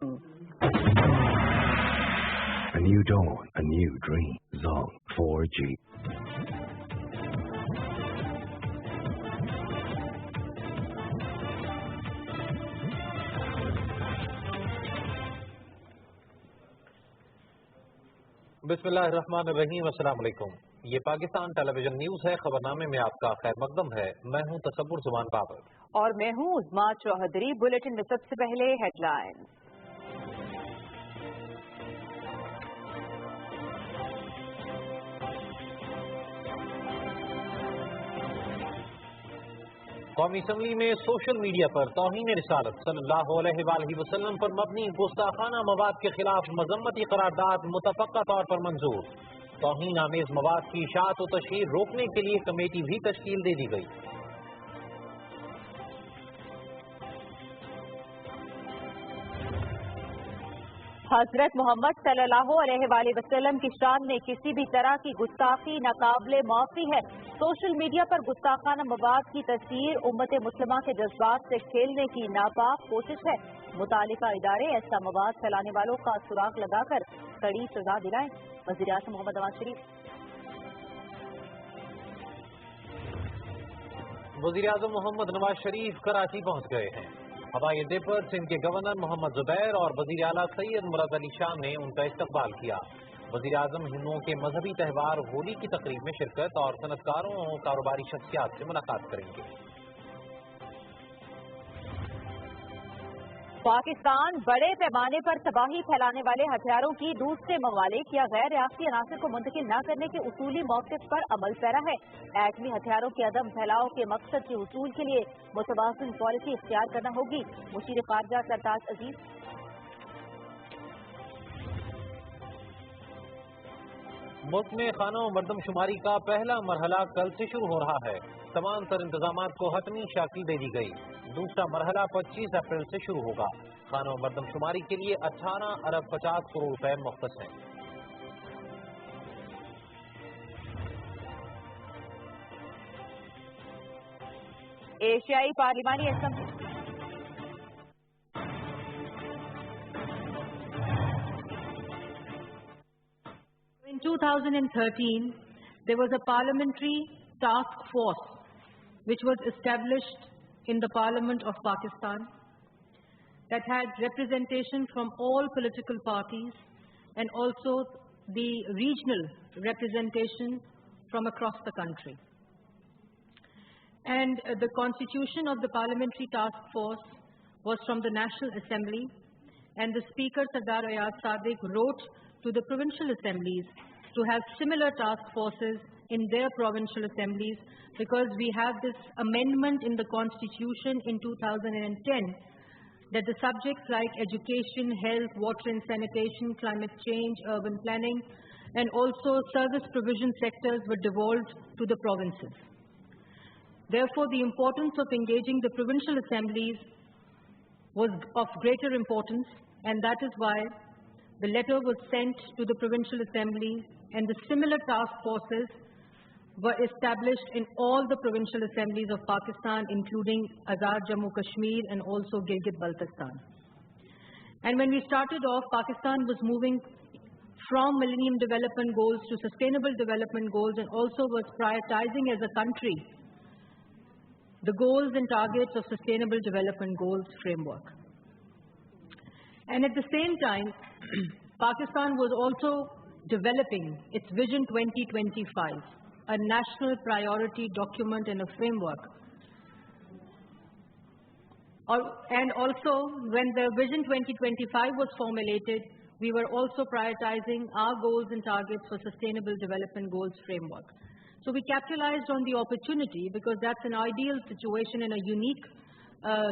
A new dawn, a new dream. Zong 4G. बिस्मिल्लाहिर्रहमानिर्रहीम। अस्सलाम वालेकुम। ये पाकिस्तान टेलीविजन न्यूज़ है। खबरनामे में आपका खैर मकदम है। मैं हूं तसव्वुर जुबान बाबर और मैं हूं उस्मा चौधरी। बुलेटिन में सबसे पहले हेडलाइन। कौमी असम्बली में सोशल मीडिया पर तौहीन रिसालत सल्लल्लाहु अलैहि वसल्लम पर मबनी गुस्ताखाना मवाद के खिलाफ मजम्मती करारदाद मुतफ़क्का तौर पर मंजूर। तौहीन आमेज मवाद की इशाअत व तशहीर रोकने के लिए कमेटी भी तश्कील दे दी गई। हजरत मोहम्मद सल्लल्लाहु अलैहि वसल्लम की शान में किसी भी तरह की गुस्ताखी नाकाबिले माफी है। सोशल मीडिया पर गुस्ताखाना मवाद की तस्वीर उम्मत मुस्लिमा के जज्बात से खेलने की नापाक कोशिश है। मुतालिका इदारे ऐसा मवाद फैलाने वालों का सुराग लगाकर कड़ी सजा दिलाएं। वज़ीर आज़म मोहम्मद नवाज शरीफ। वज़ीर आज़म मोहम्मद नवाज शरीफ कराची पहुंच गए हैं। हवाई अड्डे पर सिंध के गवर्नर मोहम्मद जुबैर और वज़ीर आला सैयद मुराद अली शाह ने उनका इस्तकबाल किया। वज़ीर आज़म हिंदुओं के मजहबी त्यौहार होली की तकरीब में शिरकत और सनतकारों और कारोबारी शख्सियात से मुलाकात करेंगे। पाकिस्तान बड़े पैमाने पर तबाही फैलाने वाले हथियारों की दूसरे ममालिक या गैर रियासती अनासर को मुंतकिल न करने के उसूली मौक़िफ़ पर अमल पैरा है। एटमी हथियारों के अदम फैलाव के मकसद के उसूल के लिए मुतवाज़िन पॉलिसी इख्तियार करना होगी। मुशीर ख़ारजा सरताज अजीज। मुल्क में खाना और मरदमशुमारी का पहला मरहला कल से शुरू हो रहा है। तमाम तर इंतजामात को हतमी शक्ल दे दी गई। दूसरा मरहला 25 अप्रैल से शुरू होगा। खाना और मरदमशुमारी के लिए 18 अरब 50 करोड़ रुपए मुख्तस हैं। एशियाई पार्लिमानी assembly In 2013, there was a parliamentary task force which was established in the Parliament of Pakistan that had representation from all political parties and also the regional representation from across the country. And the constitution of the parliamentary task force was from the National Assembly, and the Speaker Sardar Ayaz Sadiq wrote to the provincial assemblies to have similar task forces in their provincial assemblies, because we have this amendment in the constitution in 2010 that the subjects like education, health, water and sanitation, climate change, urban planning and also service provision sectors were devolved to the provinces. Therefore, the importance of engaging the provincial assemblies was of greater importance, and that is why the letter was sent to the provincial assemblies, and the similar task forces were established in all the provincial assemblies of Pakistan, including Azad Jammu Kashmir and also Gilgit-Baltistan. And when we started off, Pakistan was moving from Millennium Development Goals to Sustainable Development Goals, and also was prioritizing as a country the goals and targets of Sustainable Development Goals framework. And at the same time, Pakistan was also developing its Vision 2025, a national priority document and a framework. And also, when the Vision 2025 was formulated, we were also prioritizing our goals and targets for Sustainable Development Goals framework. So we capitalized on the opportunity, because that's an ideal situation and a unique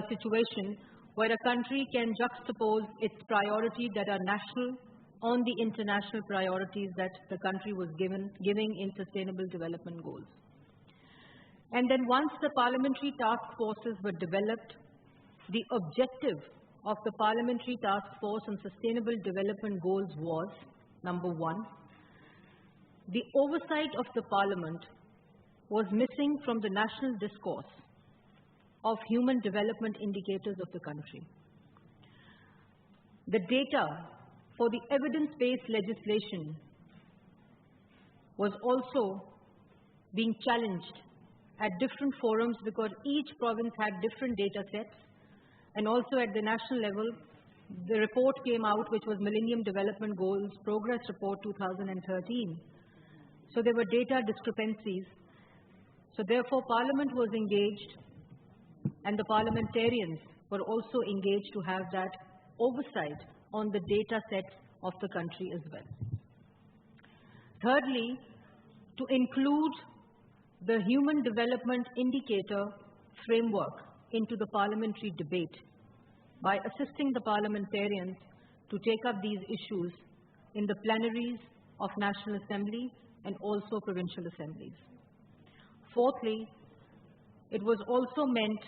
situation where a country can juxtapose its priorities that are national on the international priorities that the country was giving in Sustainable Development Goals. And then once the parliamentary task forces were developed, the objective of the Parliamentary Task Force on Sustainable Development Goals was, number one, the oversight of the Parliament was missing from the national discourse of human development indicators of the country. the data for the evidence-based legislation was also being challenged at different forums because each province had different data sets, and also at the national level, the report came out, which was Millennium Development Goals Progress Report 2013. So there were data discrepancies. So therefore, Parliament was engaged, and the parliamentarians were also engaged to have that oversight on the data set of the country as well. Thirdly, to include the Human Development Indicator framework into the parliamentary debate by assisting the parliamentarians to take up these issues in the plenaries of National Assembly and also provincial assemblies. Fourthly, it was also meant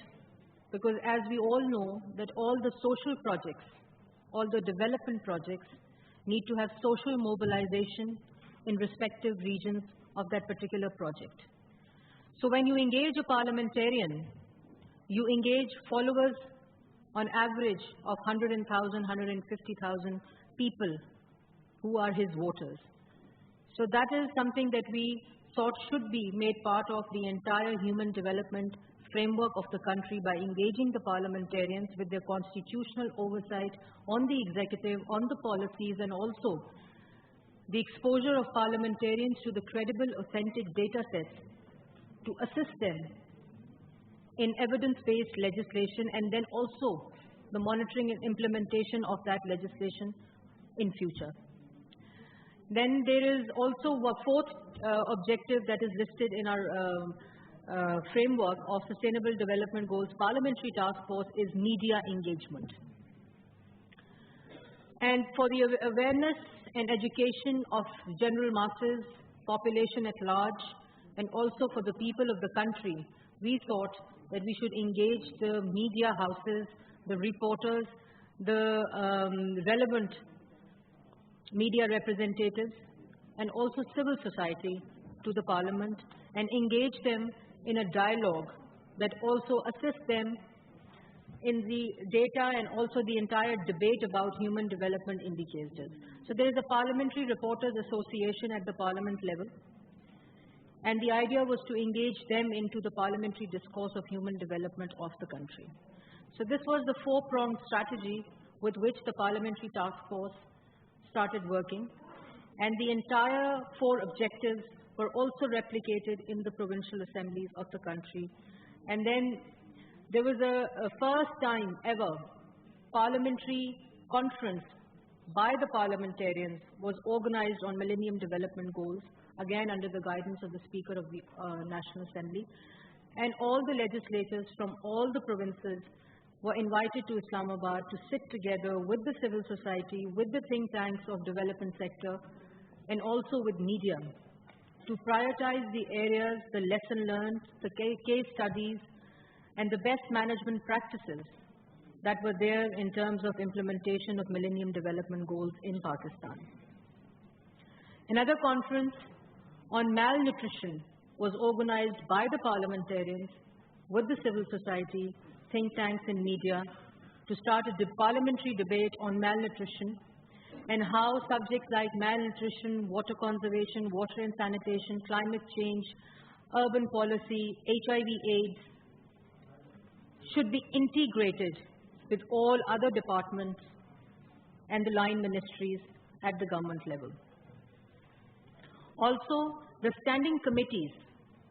because, as we all know, that all the social projects, all the development projects need to have social mobilization in respective regions of that particular project. So when you engage a parliamentarian, you engage followers on average of 100,000, 150,000 people who are his voters. So that is something that we thought should be made part of the entire human development framework of the country by engaging the parliamentarians with their constitutional oversight on the executive, on the policies, and also the exposure of parliamentarians to the credible, authentic data sets to assist them in evidence-based legislation, and then also the monitoring and implementation of that legislation in future. Then there is also a fourth objective that is listed in our framework of Sustainable Development Goals Parliamentary Task Force is media engagement. And for the awareness and education of general masses, population at large, and also for the people of the country, we thought that we should engage the media houses, the reporters, the relevant media representatives, and also civil society to the Parliament, and engage them in a dialogue that also assists them in the data and also the entire debate about human development indicators. So there is a Parliamentary Reporters Association at the Parliament level, and the idea was to engage them into the parliamentary discourse of human development of the country. So this was the four-pronged strategy with which the Parliamentary Task Force started working, and the entire four objectives were also replicated in the provincial assemblies of the country. And then there was a first time ever parliamentary conference by the parliamentarians was organized on Millennium Development Goals, again under the guidance of the Speaker of the National Assembly. And all the legislators from all the provinces were invited to Islamabad to sit together with the civil society, with the think tanks of development sector, and also with media to prioritize the areas, the lesson learned, the case studies, and the best management practices that were there in terms of implementation of Millennium Development Goals in Pakistan. Another conference on malnutrition was organized by the parliamentarians with the civil society, think tanks and media to start a parliamentary debate on malnutrition and how subjects like malnutrition, water conservation, water and sanitation, climate change, urban policy, HIV/AIDS should be integrated with all other departments and the line ministries at the government level. Also, the standing committees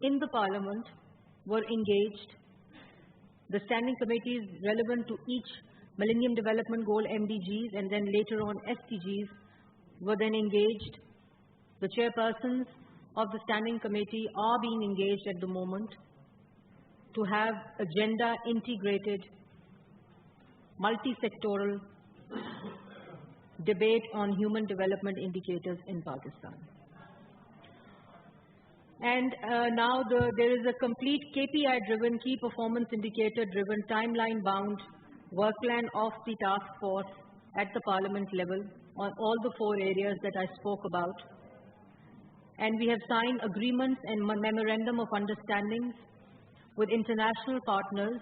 in the Parliament were engaged. The standing committees relevant to each Millennium Development Goal MDGs and then later on SDGs were then engaged. The chairpersons of the standing committee are being engaged at the moment to have agenda integrated, multi-sectoral debate on human development indicators in Pakistan. And now there is a complete KPI-driven, key performance indicator-driven, timeline-bound work plan of the task force at the Parliament level on all the four areas that I spoke about. And we have signed agreements and memorandum of understandings with international partners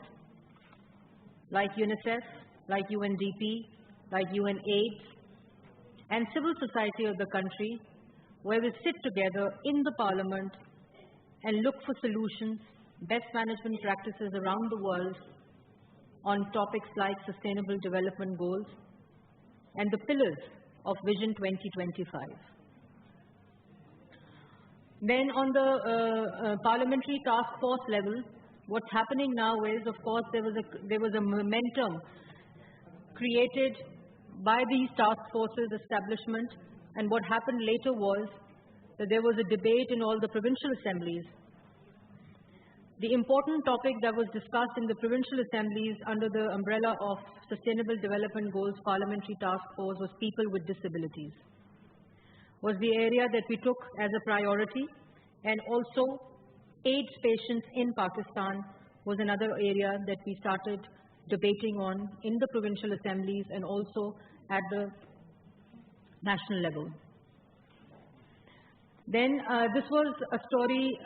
like UNICEF, like UNDP, like UNAIDS and civil society of the country, where we sit together in the Parliament and look for solutions, best management practices around the world on topics like Sustainable Development Goals and the pillars of Vision 2025. Then on the parliamentary task force level, what's happening now is, of course, there was a momentum created by these task forces establishment, and what happened later was that there was a debate in all the provincial assemblies. The important topic that was discussed in the provincial assemblies under the umbrella of Sustainable Development Goals Parliamentary Task Force was people with disabilities. Was the area that we took as a priority, and also AIDS patients in Pakistan was another area that we started debating on in the provincial assemblies and also at the national level. Then this was a story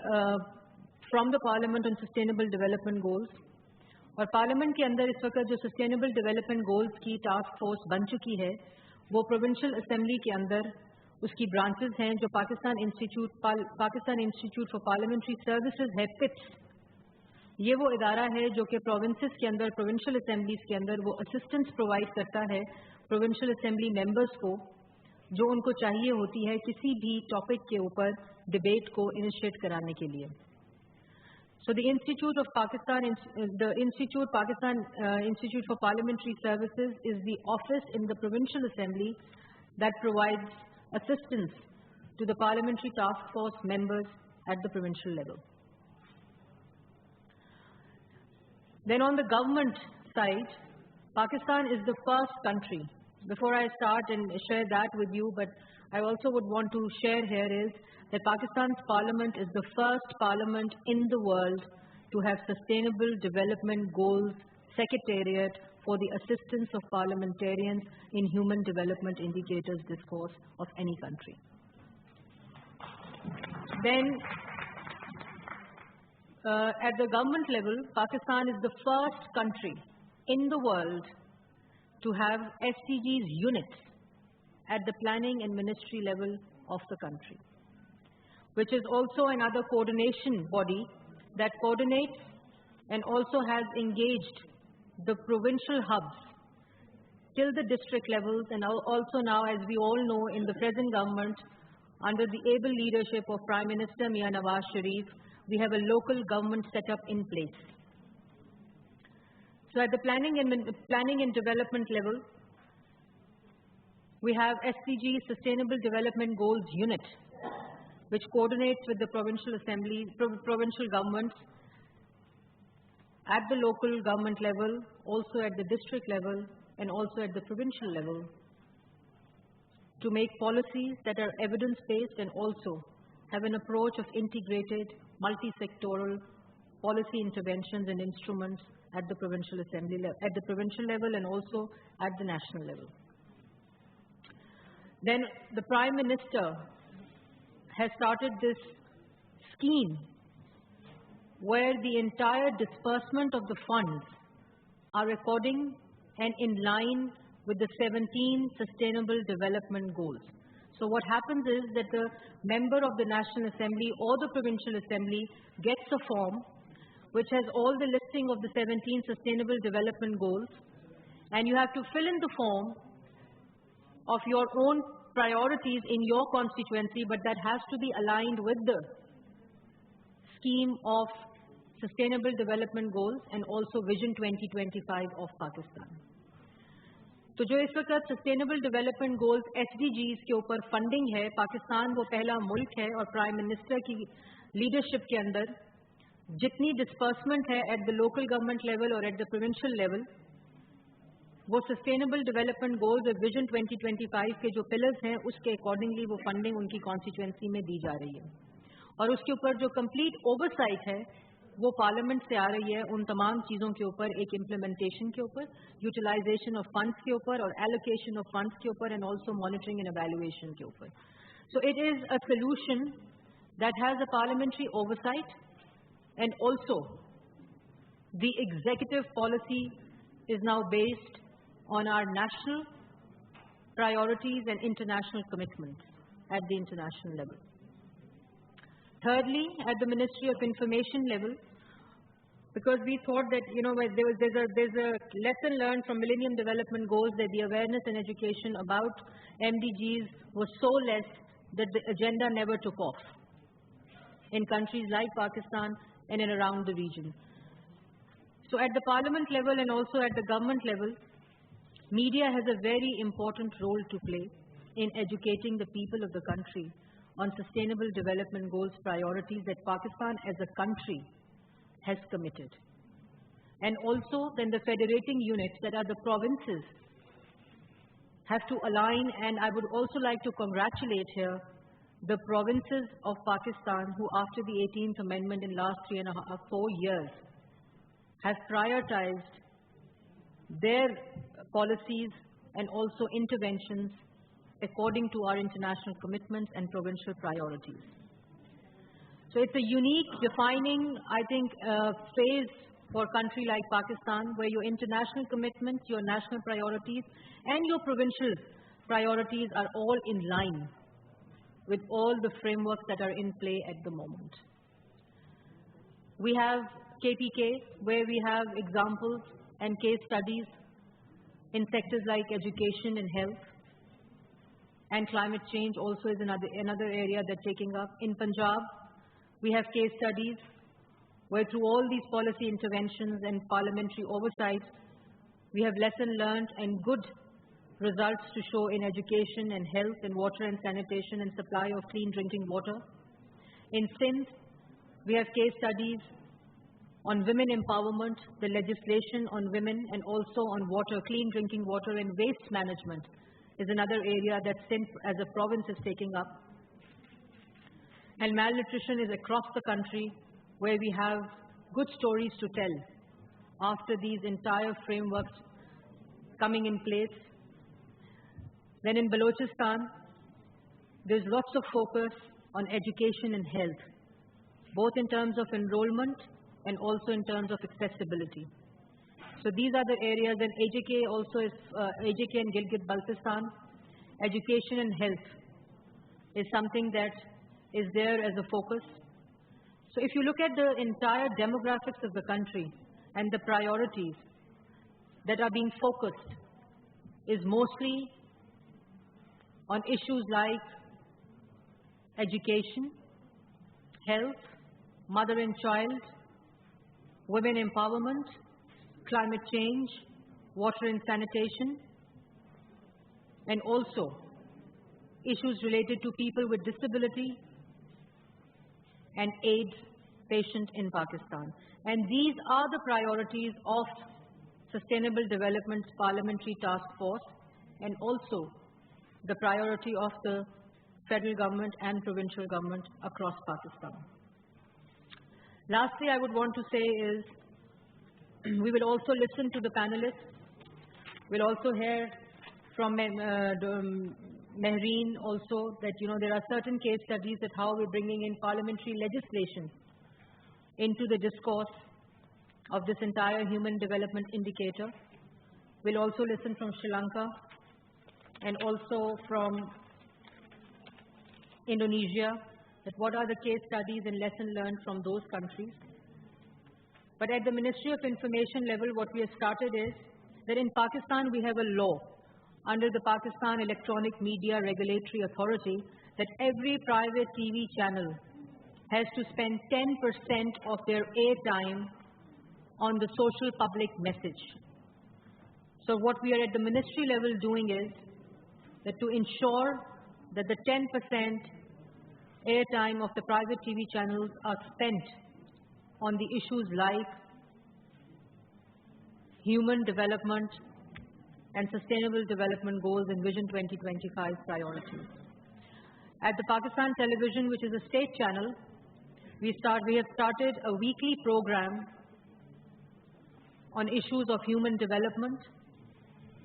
from the Parliament on Sustainable Development Goals. और parliament के अंदर इस वक्त जो sustainable development goals की task force बन चुकी है, वो प्रोविंशियल असेंबली के अंदर उसकी ब्रांचेस हैं, जो Pakistan institute for parliamentary services है, पिप्स। ये वो इदारा है जो कि प्रोविंसेस के अंदर, प्रोविंशियल असेंबलीज के अंदर वो असिस्टेंस प्रोवाइड करता है प्रोविंशियल असेंबली मेंबर्स को, जो उनको चाहिए होती है किसी भी टॉपिक के ऊपर डिबेट को इनिशिएट कराने के लिए। So the Institute for Parliamentary Services is the office in the Provincial Assembly that provides assistance to the Parliamentary Task Force members at the provincial level. Then on the government side, Pakistan is the first country. Before I start and share that with you, but I also would want to share here is that Pakistan's parliament is the first parliament in the world to have Sustainable Development Goals Secretariat for the assistance of parliamentarians in Human Development Indicators discourse of any country. Then at the government level, Pakistan is the first country in the world to have SDGs units at the planning and ministry level of the country, which is also another coordination body that coordinates and also has engaged the provincial hubs till the district levels, and also now, as we all know, in the present government, under the able leadership of Prime Minister PM Nawaz Sharif, we have a local government set up in place. So at the planning and development level, we have SDG Sustainable Development Goals Unit, which coordinates with the provincial assemblies, provincial governments at the local government level, also at the district level, and also at the provincial level, to make policies that are evidence-based and also have an approach of integrated, multi-sectoral policy interventions and instruments at the provincial assembly, at the provincial level, and also at the national level. Then the Prime Minister has started this scheme where the entire disbursement of the funds are according and in line with the 17 Sustainable Development Goals. So what happens is that the member of the National Assembly or the Provincial Assembly gets a form which has all the listing of the 17 Sustainable Development Goals, and you have to fill in the form of your own priorities in your constituency, but that has to be aligned with the scheme of Sustainable Development Goals and also Vision 2025 of Pakistan. तो जो इस वक्त sustainable development goals SDGs के ऊपर funding है, पाकिस्तान वो पहला मुल्क है और प्राइम मिनिस्टर की लीडरशिप के अंदर जितनी डिस्पर्समेंट है at the local government level और एट द प्रोविंशियल लेवल, वो सस्टेनेबल डेवलपमेंट गोल्स और विजन 2025 के जो पिलर्स हैं उसके अकॉर्डिंगली वो फंडिंग उनकी कॉन्स्टिट्यूएंसी में दी जा रही है, और उसके ऊपर जो कंप्लीट ओवरसाइट है वो पार्लियामेंट से आ रही है उन तमाम चीज़ों के ऊपर, एक इम्प्लीमेंटेशन के ऊपर, यूटिलाइजेशन ऑफ फंड्स के ऊपर और एलोकेशन ऑफ फंड्स के ऊपर, and also monitoring and evaluation के ऊपर. So it is a solution that has a parliamentary oversight, and also the executive policy is now based on our national priorities and international commitments at the international level. Thirdly, at the Ministry of Information level, because we thought that, there's a lesson learned from Millennium Development Goals that the awareness and education about MDGs was so less that the agenda never took off in countries like Pakistan and in around the region. So at the parliament level and also at the government level, media has a very important role to play in educating the people of the country on Sustainable Development Goals priorities that Pakistan as a country has committed. And also then the federating units, that are the provinces, have to align, and I would also like to congratulate here the provinces of Pakistan who, after the 18th Amendment in last 4 years, have prioritized their policies and also interventions according to our international commitments and provincial priorities. So it's a unique, defining, I think, phase for a country like Pakistan, where your international commitments, your national priorities, and your provincial priorities are all in line with all the frameworks that are in play at the moment. We have KPK, where we have examples and case studies in sectors like education and health, and climate change also is another area that's taking up. In Punjab, we have case studies where through all these policy interventions and parliamentary oversight, we have lesson learned and good results to show in education and health and water and sanitation and supply of clean drinking water. In Sindh, we have case studies on women empowerment, the legislation on women, and also on water, clean drinking water, and waste management is another area that Sindh as a province is taking up. And malnutrition is across the country, where we have good stories to tell after these entire frameworks coming in place. Then in Balochistan, there's lots of focus on education and health, both in terms of enrollment and also in terms of accessibility. So these are the areas, and AJK also is, AJK and Gilgit-Baltistan, education and health is something that is there as a focus. So if you look at the entire demographics of the country and the priorities that are being focused is mostly on issues like education, health, mother and child, women empowerment, climate change, water and sanitation, and also issues related to people with disability and AIDS patient in Pakistan. And these are the priorities of Sustainable Development Parliamentary Task Force, and also the priority of the federal government and provincial government across Pakistan. Lastly, I would want to say is, we will also listen to the panelists. We'll also hear from Mehreen also that, there are certain case studies that how we're bringing in parliamentary legislation into the discourse of this entire human development indicator. We'll also listen from Sri Lanka and also from Indonesia, that what are the case studies and lesson learned from those countries. But at the Ministry of Information level, what we have started is that in Pakistan we have a law under the Pakistan Electronic Media Regulatory Authority that every private TV channel has to spend 10% of their airtime on the social public message. So what we are at the ministry level doing is that to ensure that the 10% airtime of the private TV channels are spent on the issues like human development and sustainable development goals and Vision 2025 priorities. At the Pakistan Television, which is a state channel, we have started a weekly program on issues of human development,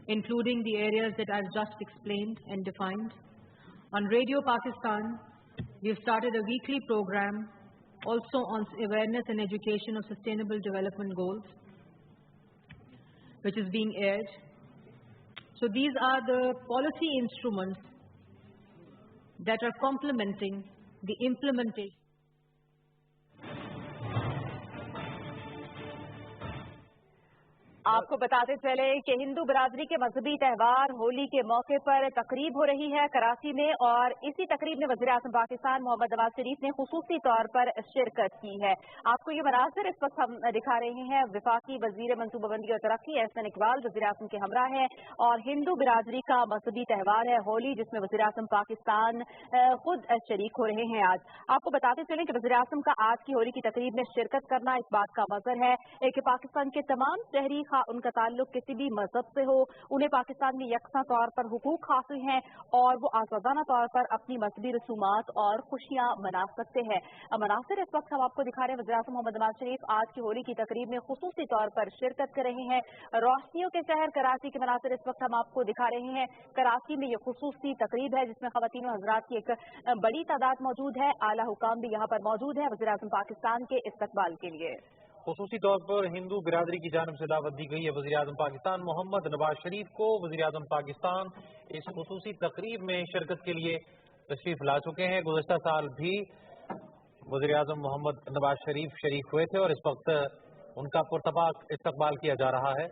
including the areas that I've just explained and defined. On Radio Pakistan, we've started a weekly program also on awareness and education of sustainable development goals, which is being aired. So these are the policy instruments that are complementing the implementation. आपको बताते चले कि हिंदू बिरादरी के मजहबी त्यौहार होली के मौके पर तकरीब हो रही है कराची में, और इसी तकरीब में वज़ीर-ए-आज़म पाकिस्तान मोहम्मद नवाज शरीफ ने खुसूसी तौर पर शिरकत की है। आपको ये मनाज़िर इस वक्त हम दिखा रहे हैं। वफाकी वज़ीर मंसूबाबंदी और तरक्की एहसन इकबाल वज़ीर-ए-आज़म के हमरा है, और हिंदू बिरादरी का मजहबी त्यौहार है होली, जिसमें वज़ीर-ए-आज़म पाकिस्तान खुद शरीक हो रहे हैं। आज आपको बताते चलें कि वज़ीर-ए-आज़म का आज की होली की तकरीब में शिरकत करना इस बात का मज़हर है कि पाकिस्तान के तमाम शहरी, उनका ताल्लुक किसी भी मजहब से हो, उन्हें पाकिस्तान में यकसा तौर पर हुकूक हासिल हैं और वो आज़ादाना तौर पर अपनी मजहबी रसूमात और खुशियां मना सकते हैं। मनासिर इस वक्त हम आपको दिखा रहे हैं। वज़ीर-ए-आज़म मोहम्मद नवाज शरीफ आज की होली की तकरीब में खुसूसी तौर पर शिरकत कर रहे हैं। रोशनियों के शहर कराची के मनासिर इस वक्त हम आपको दिखा रहे हैं। कराची में ये खुसूसी तकरीब है जिसमें ख़वातीन और हज़रात की एक बड़ी तादाद मौजूद है। आला हुकाम भी यहाँ पर मौजूद है वज़ीर-ए-आज़म पाकिस्तान के इस्तकबाल के लिए। खुसूसी तौर पर हिंदू बिरादरी की जानिब से दावत दी गई है वज़ीर-ए-आज़म पाकिस्तान मोहम्मद नवाज शरीफ को। वज़ीर-ए-आज़म पाकिस्तान इस खुसूसी तकरीब में शिरकत के लिए तशरीफ ला चुके हैं। गुज़श्ता साल भी वज़ीर-ए-आज़म मोहम्मद नवाज शरीफ शरीक हुए थे और इस वक्त उनका पुरतबाक इस्तकबाल किया जा रहा है।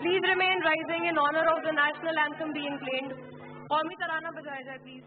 Please remain rising in honor of the national anthem being played. Qawmi tarana bajaya jaye, please.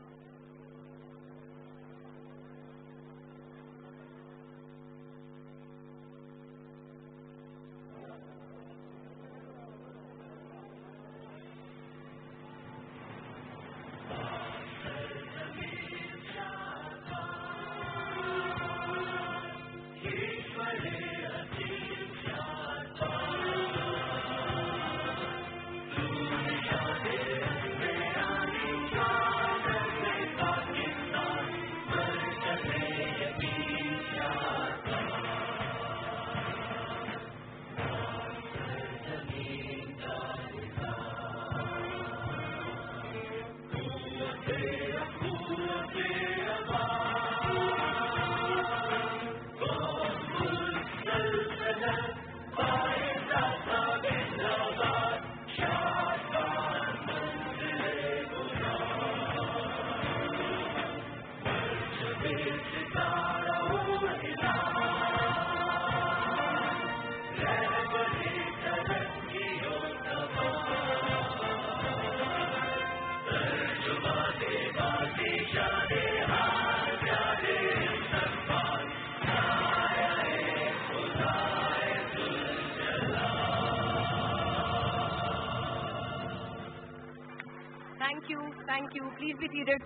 Thank you. Please be seated.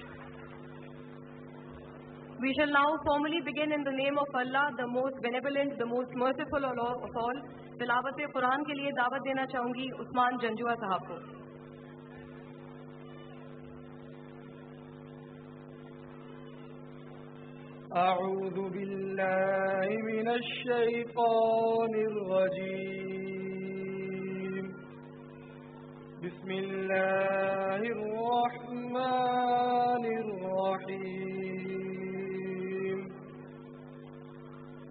We shall now formally begin in the name of Allah, the most benevolent, the most merciful of all. Tilawat-e Quran ke liye da'wat dena chahungi Usman Janjua sahab ko. أعوذ بالله من الشيطان الرجيم. بسم الله الرحمن الرحيم.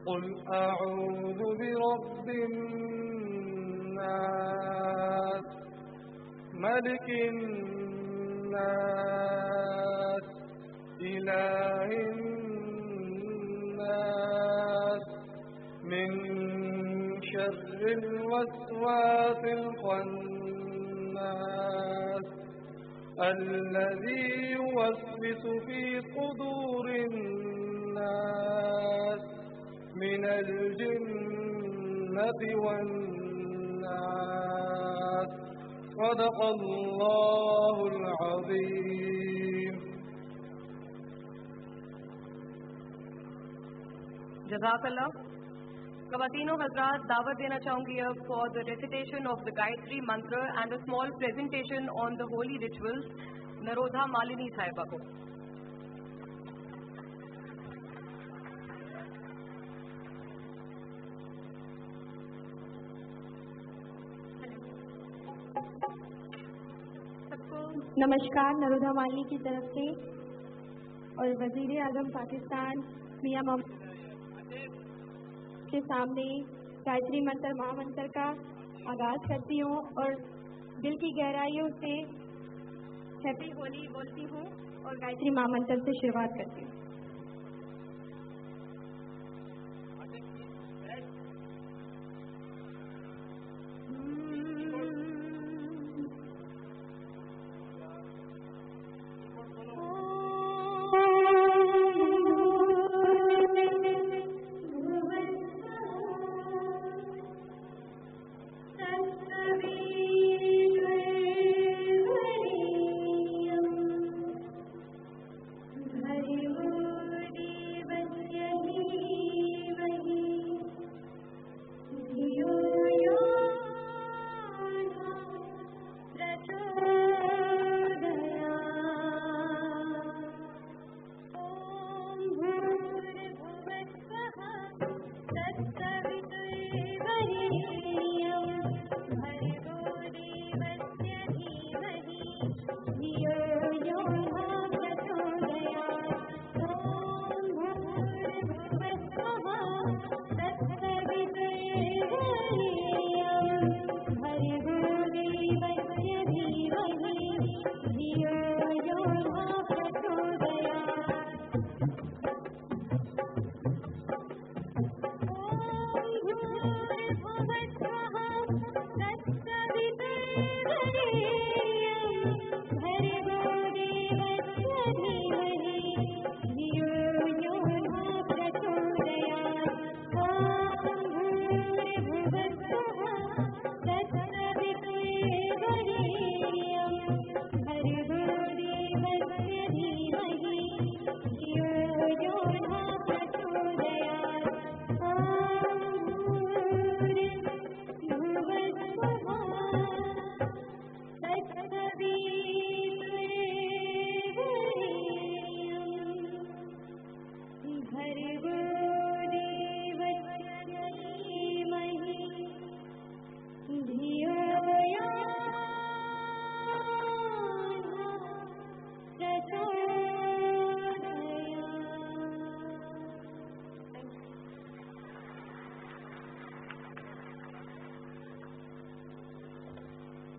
قل أعوذ برب الناس ملك الناس إله الناس من شر الوسواس الخناس الذي يوسوس في صدور الناس من الجنة والناس. صدق الله العظيم. जज़ाकल्लाह। ख़वातीनो हज़रात, दावत देना चाहूँगी अब for the recitation of the Gayatri Mantra and a small presentation on the holy rituals, नरोधा Malini साहिबा को। नमस्कार नरोधा मालिनी की तरफ से और वज़ीर आज़म पाकिस्तान मियां के सामने गायत्री मंत्र महामंत्र का आगाज़ करती हूँ और दिल की गहराइयों से हैप्पी होली बोलती हूँ और गायत्री महामंत्र से शुरुआत करती हूँ।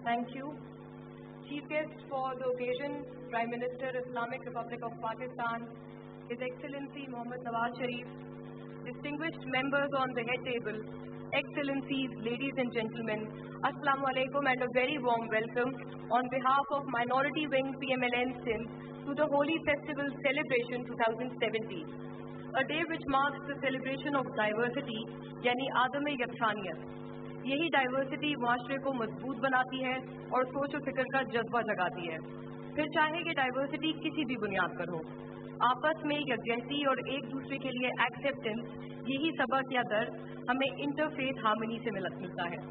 Thank you. Chief guest for the occasion, Prime Minister, Islamic Republic of Pakistan, His Excellency Mohammad Nawaz Sharif, distinguished members on the head table, Excellencies, ladies and gentlemen, Assalamu alaikum and a very warm welcome on behalf of Minority Wing PMLN Sindh to the Holi Festival Celebration 2017, a day which marks the celebration of diversity, yani Adam-e-Yaksaniyat. यही diversity माशरे को मजबूत बनाती है और सोच और फिक्र का जज्बा जगाती है, फिर चाहे कि डाइवर्सिटी किसी भी बुनियाद पर हो। आपस में यकजहती और एक दूसरे के लिए एक्सेप्टेंस, यही सबक या दर हमें इंटरफेथ हार्मनी से मिलता है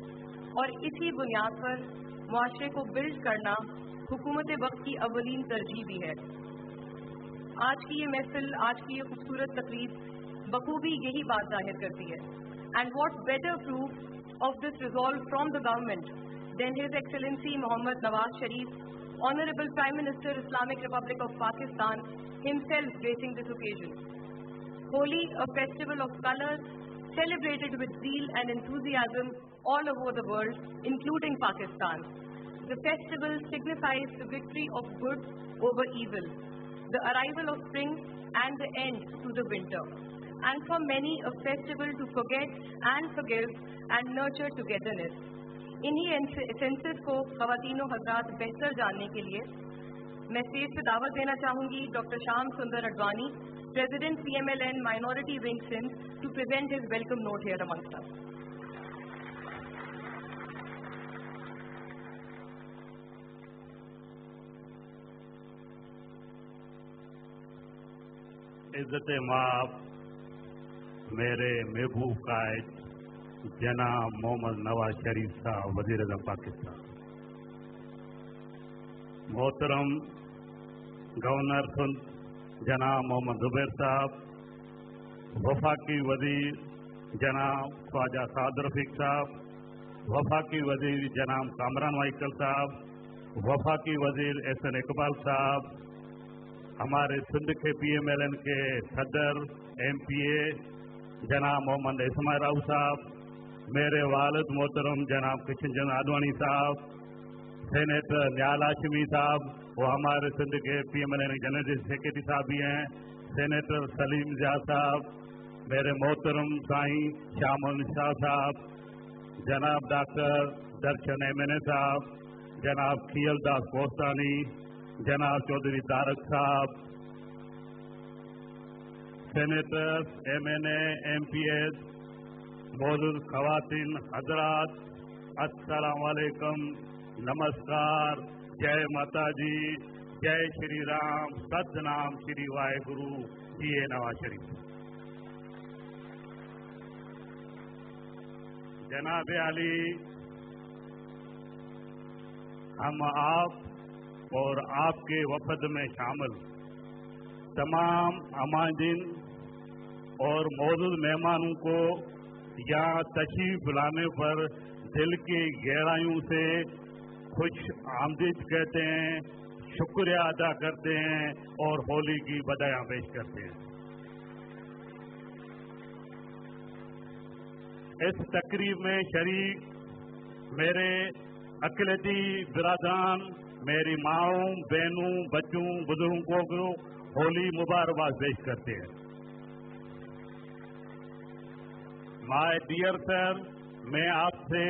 और इसी बुनियाद पर माशरे को बिल्ड करना हुकूमत वक्त की अवलीन तरजीह भी है। आज की ये महफिल, आज की ये खूबसूरत तकरीब बखूबी यही बात जाहिर करती है। And what better proof of this resolve from the government than His Excellency Mohammad Nawaz Sharif, Honorable Prime Minister, Islamic Republic of Pakistan, himself gracing this occasion. Holi, a festival of colors, celebrated with zeal and enthusiasm all over the world, including Pakistan. The festival signifies the victory of good over evil, the arrival of spring and the end to the winter. And for many, a festival to forget and forgive and nurture togetherness. इन्हीं essences को ख़वातीनो हज़रात बेहतर जानने के लिए मैं stage पर दावत देना चाहूँगी doctor Shyam Sunder Advani, president PMLN minority wing Sindh, to present his welcome note here amongst us. इज्जत माफ मेरे महबूब कायद जनाब मोहम्मद नवाज शरीफ साहब वज़ीर-ए-आज़म पाकिस्तान, मोहतरम गवर्नर सिंध जनाब मोहम्मद जुबैर साहब, वफाकी वजीर जनाब ख्वाजा साद रफीक साहब, वफाकी वजीर जनाब कामरान वाइकल साहब, वफाकी वजीर एहसन इकबाल साहब, हमारे सिंध के PMLN के सदर MPA जनाब मोहम्मद इस्माइल राव साहब, मेरे वालिद मोहतरम जनाब किशन चंद आडवाणी साहब, सेनेटर नियाल हाशमी साहब, वो हमारे सिंध के PMLN जनरल सेक्रेटरी साहब भी हैं, सेनेटर सलीम जिया साहब, मेरे मोहतरम साईं शामुल शाह साहब, जनाब डॉक्टर दर्शन MNA साहब, जनाब खियल दास कोस्तानी, जनाब चौधरी तारक साहब, सेनेटर्स MNA MPS, मौजूद खवातीन हजरात, अस्सलाम वालेकुम, नमस्कार, जय माता जी, जय श्री राम, सतनाम श्री वाहेगुरु, PM नवाज शरीफ। जनाब अली, हम आप और आपके वफद में शामिल तमाम अमादीन और मौजूद मेहमानों को यहाँ तशरीफ लाने पर दिल की गहराइयों से खुश आमदीद कहते हैं, शुक्रिया अदा करते हैं और होली की बधाइयाँ पेश करते हैं। इस तकरीब में शरीक मेरे अक़लियती बिरादरान, मेरी माओं, बहनों, बच्चों, बुजुर्गों को होली मुबारकबाद पेश करते हैं। माय डियर सर, मैं आपसे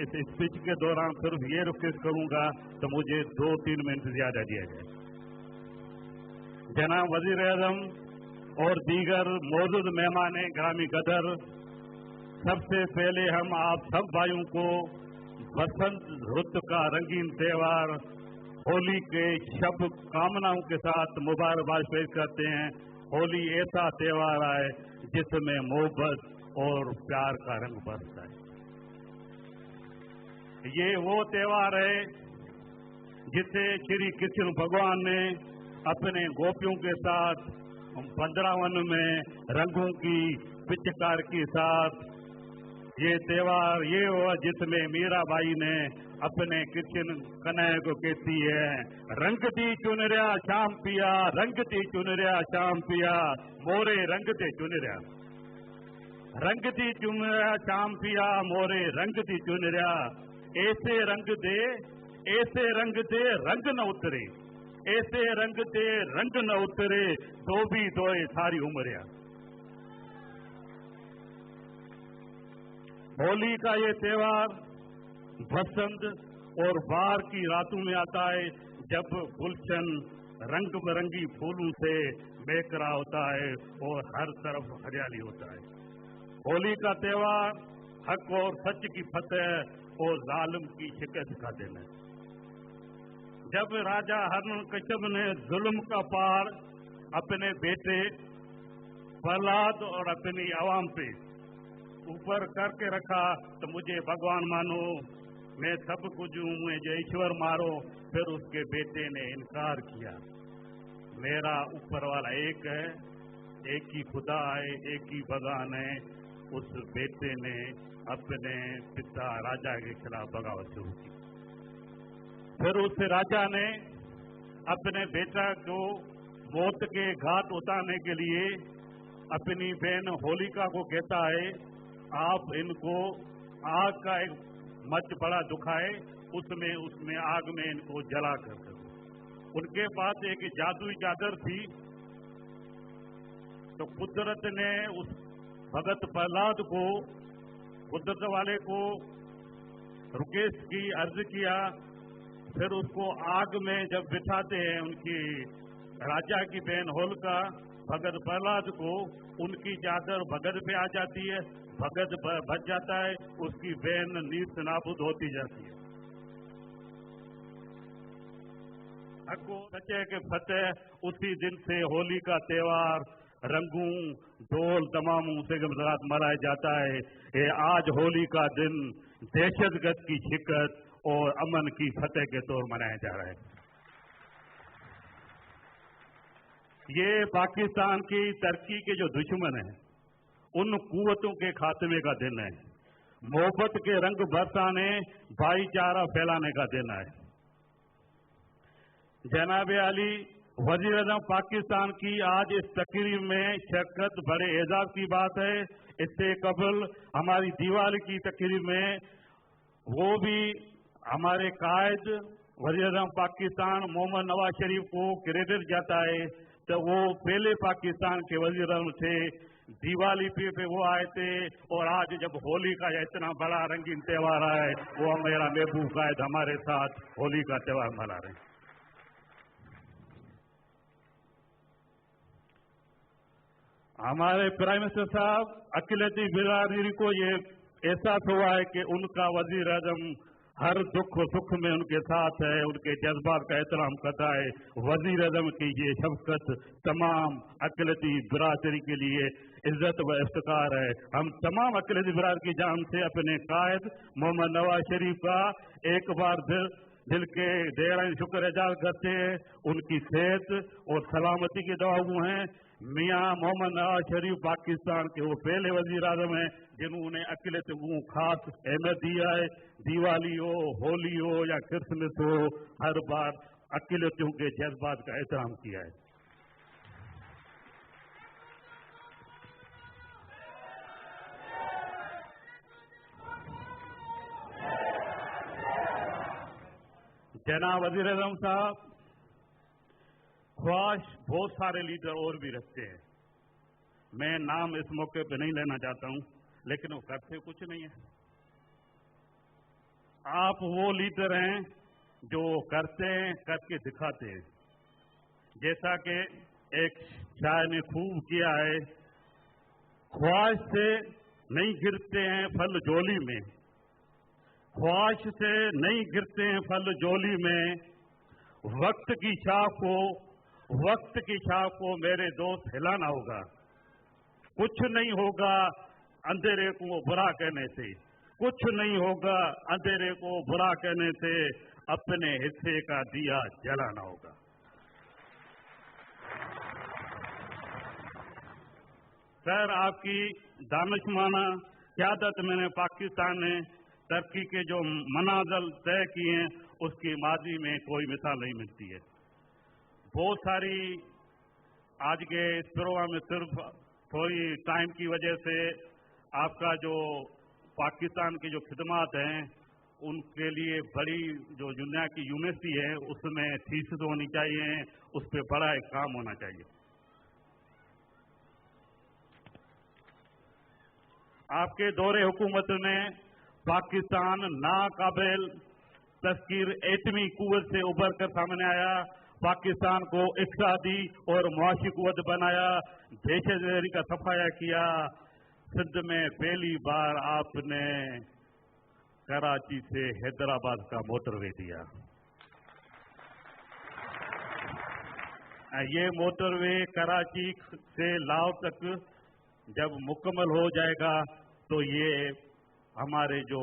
इस स्पीच के दौरान सिर्फ ये रिक्वेस्ट करूंगा तो मुझे 2-3 मिनट ज्यादा दिया जाए। जनाब वज़ीर-ए-आज़म और दीगर मौजूद मेहमान ग्रामी कदर, सबसे पहले हम आप सब भाइयों को बसंत रुत का रंगीन त्योहार होली के शुभ कामनाओं के साथ मुबारकबाद पेश करते हैं। होली ऐसा त्योहार है जिसमें मोहब्बत और प्यार का रंग बरसता है। ये वो त्योहार है जिसे श्री कृष्ण भगवान ने अपने गोपियों के साथ वृंदावन में रंगों की पिचकार के साथ, ये त्योहार ये हुआ जिसमें मीराबाई ने अपने कृष्ण कन्हैया को कहती है, रंगती चुनरिया शाम पिया, रंगती चुनरिया शाम पिया, मोरे रंगते चुनरिया, रंगती चुनरिया शाम पिया, मोरे रंगती चुनरिया, ऐसे रंग दे रंग न उतरे, ऐसे रंग दे रंग न उतरे, तो भी दोए सारी उमरिया। होली का ये त्योहार बसंत और बाहर की रातों में आता है, जब गुलशन रंग बिरंगी फूलों से महकरा होता है और हर तरफ हरियाली होता है। होली का त्योहार हक और सच की फतेह और जालिम की शिकस्त का दिन है। जब राजा हिरण्यकश्यप ने जुल्म का पार अपने बेटे प्रहलाद और अपनी आवाम पे ऊपर करके रखा, तो मुझे भगवान मानो, मैं सब कुछ हूँ, मुझे ईश्वर मारो। फिर उसके बेटे ने इनकार किया, मेरा ऊपर वाला एक है, एक ही खुदा है, एक ही भगवान है। उस बेटे ने अपने पिता राजा के खिलाफ बगावत शुरू की। फिर उस राजा ने अपने बेटा को मौत के घाट उतारने के लिए अपनी बहन होलिका को कहता है, आप इनको आग का एक मच बड़ा दुखाए, उसमें आग में इनको जला कर दो। उनके पास एक जादुई चादर थी, तो कुदरत ने उस भगत प्रहलाद को, कुदरत वाले को रुकेश की अर्ज किया। फिर उसको आग में जब बिठाते हैं, उनकी राजा की बहन होलिका भगत प्रहलाद को, उनकी चादर भगत पे आ जाती है, भगत बच जाता है, उसकी बहन नीत नाबूद होती जाती है। हक सच्चे के फतेह। उसी दिन से होली का त्योहार रंगों ढोल तमामों से साथ मनाया जाता है। ये आज होली का दिन दहशतगर्द की शिकस्त और अमन की फतेह के तौर मनाया जा रहा है। ये पाकिस्तान की तरक्की के जो दुश्मन हैं उन कुव्वतों के खात्मे का दिन है। मोहब्बत के रंग बरसाने, भाईचारा फैलाने का दिन है। जनाब अली वजीर आज़म पाकिस्तान की आज इस तकरीब में शिरकत बड़े एजाज की बात है। इससे कबल हमारी दिवाली की तकरीब में वो भी हमारे कायद वजीर आज़म पाकिस्तान मोहम्मद नवाज शरीफ को क्रेडिट जाता है। तो वो पहले पाकिस्तान के वजीर आज़म थे, दिवाली पे वो आए थे, और आज जब होली का इतना बड़ा रंगीन त्यौहार है वो मेरा महबूब कायद हमारे साथ होली का त्यौहार मना रहे हैं। हमारे प्राइम मिनिस्टर साहब अक़लियती बिरादरी को ये एहसास हुआ है कि उनका वजीर आज़म हर दुख और सुख में उनके साथ है, उनके जज्बात का एहतराम करता है। वजीर आज़म की ये शफकत तमाम अक़लियती बिरादरी के लिए इज्जत व इफ्तिकार है। हम तमाम अक़लियती बिरादरी की जान से अपने कायद मोहम्मद नवाज शरीफ का एक बार दिल के गहराई शुक्र अदा करते हैं। उनकी सेहत और सलामती की दुआओं हैं। मियाँ मोहम्मद नवाज शरीफ पाकिस्तान के वो पहले वजीर आज़म हैं जिन्होंने अक़लियत को खास अहमियत दिया है। दिवाली हो, होली हो या क्रिसमस हो, हर बार अक़लियतों के जज्बात का एहतराम किया है। जनाब वजीर आज़म साहब, ख्वाहिश बहुत सारे लीडर और भी रखते हैं, मैं नाम इस मौके पे नहीं लेना चाहता हूं, लेकिन वो करते कुछ नहीं है। आप वो लीडर हैं जो करते हैं, करके दिखाते हैं। जैसा कि एक शायर ने खूब किया है, ख्वाहिश से नहीं गिरते हैं फल झोली में, ख्वाहिश से नहीं गिरते हैं फल झोली में, वक्त की शाख को मेरे दोस्त हिलाना होगा। कुछ नहीं होगा अंधेरे को बुरा कहने से, कुछ नहीं होगा अंधेरे को बुरा कहने से, अपने हिस्से का दिया जलाना होगा। सर, आपकी दानिशमाना क़यादत में पाकिस्तान ने तरक्की के जो मनाज़िल तय किए हैं उसकी माजी में कोई मिसाल नहीं मिलती है। बहुत सारी आज के इस प्रोग्राम में सिर्फ थोड़ी टाइम की वजह से आपका जो पाकिस्तान की जो खिदमात हैं उनके लिए बड़ी जो दुनिया की यूनिवर्सिटी है उसमें थीसिस होनी चाहिए, उस पर बड़ा एक काम होना चाहिए। आपके दौरे हुकूमत में पाकिस्तान नाकाबिल तस्कीर एटमी कुव्वत से उभर कर सामने आया, पाकिस्तान को इक़्तिसादी और मुआशी कुव्वत बनाया, दहशतगर्दी का सफाया किया। सिंध में पहली बार आपने कराची से हैदराबाद का मोटरवे दिया। ये मोटरवे कराची से लाहौर तक जब मुकम्मल हो जाएगा तो ये हमारे जो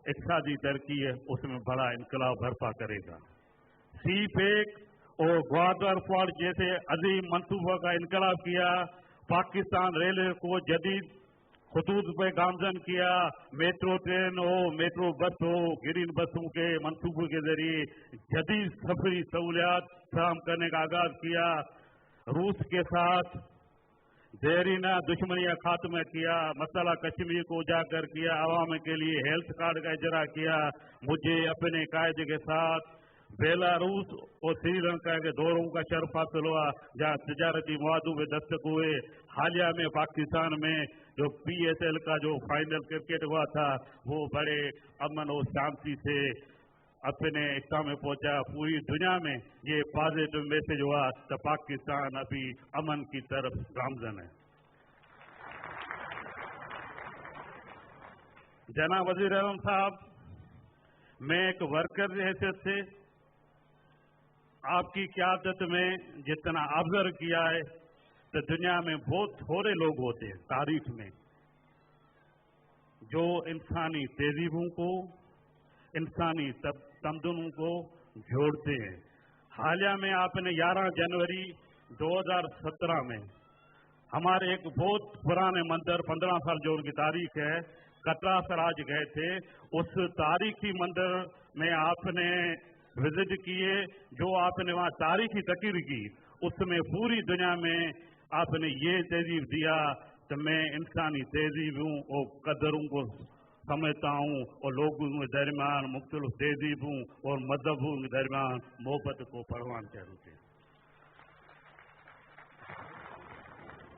इक़्तिसादी तरक्की है उसमें बड़ा इनकलाब बर्पा करेगा। सी पैक और ग्वादर फॉल्ट जैसे अजीम मंसूबों का इनकलाब किया, पाकिस्तान रेलवे को जदीद खतूत पे गामजन किया, मेट्रो ट्रेन हो, मेट्रो बस हो, ग्रीन बसों के मंसूबों के जरिए जदीद सफरी सहूलियात फराहम करने का आगाज किया। रूस के साथ देरीना दुश्मनी का खात्मा किया, मसला कश्मीर को उजागर किया, आवाम के लिए हेल्थ कार्ड का इजरा किया। मुझे अपने कायदे के साथ बेलारूस और श्रीलंका के दौरों का शर्फ हासिल हुआ जहाँ तजारती मुआहदों में दस्तक हुए। हालिया में पाकिस्तान में जो PSL का जो फाइनल क्रिकेट हुआ था वो बड़े अमन और शांति से अपने इख्तिताम में पहुंचा। पूरी दुनिया में ये पॉजिटिव मैसेज हुआ तो पाकिस्तान अभी अमन की तरफ गामजन है। जनाब वज़ीर आज़म साहब, मैं एक वर्कर की हैसियत से आपकी क़यादत में जितना ऑब्जर्व किया है تو دنیا میں بہت تھوڑے لوگ ہوتے ہیں تاریخ میں جو انسانی تہذیبوں کو، انسانی تمدنوں کو جوڑتے ہیں۔ حالیہ میں آپ نے 11 جنوری 2017 میں ہمارے ایک بہت پرانے مندر 15 سال جو ان کی تاریخ ہے کٹرا سراج گئے تھے، اس تاریخی مندر میں آپ نے وزٹ کیے، جو آپ نے وہاں تاریخی تقریر کی، اس میں پوری دنیا میں آپ نے یہ تہذیب دیا کہ میں انسانی تہذیبوں اور قدروں کو سمجھتا ہوں اور لوگوں کے درمیان مختلف تہذیبوں اور مذہبوں کے درمیان محبت کو پروان چاہتے ہیں۔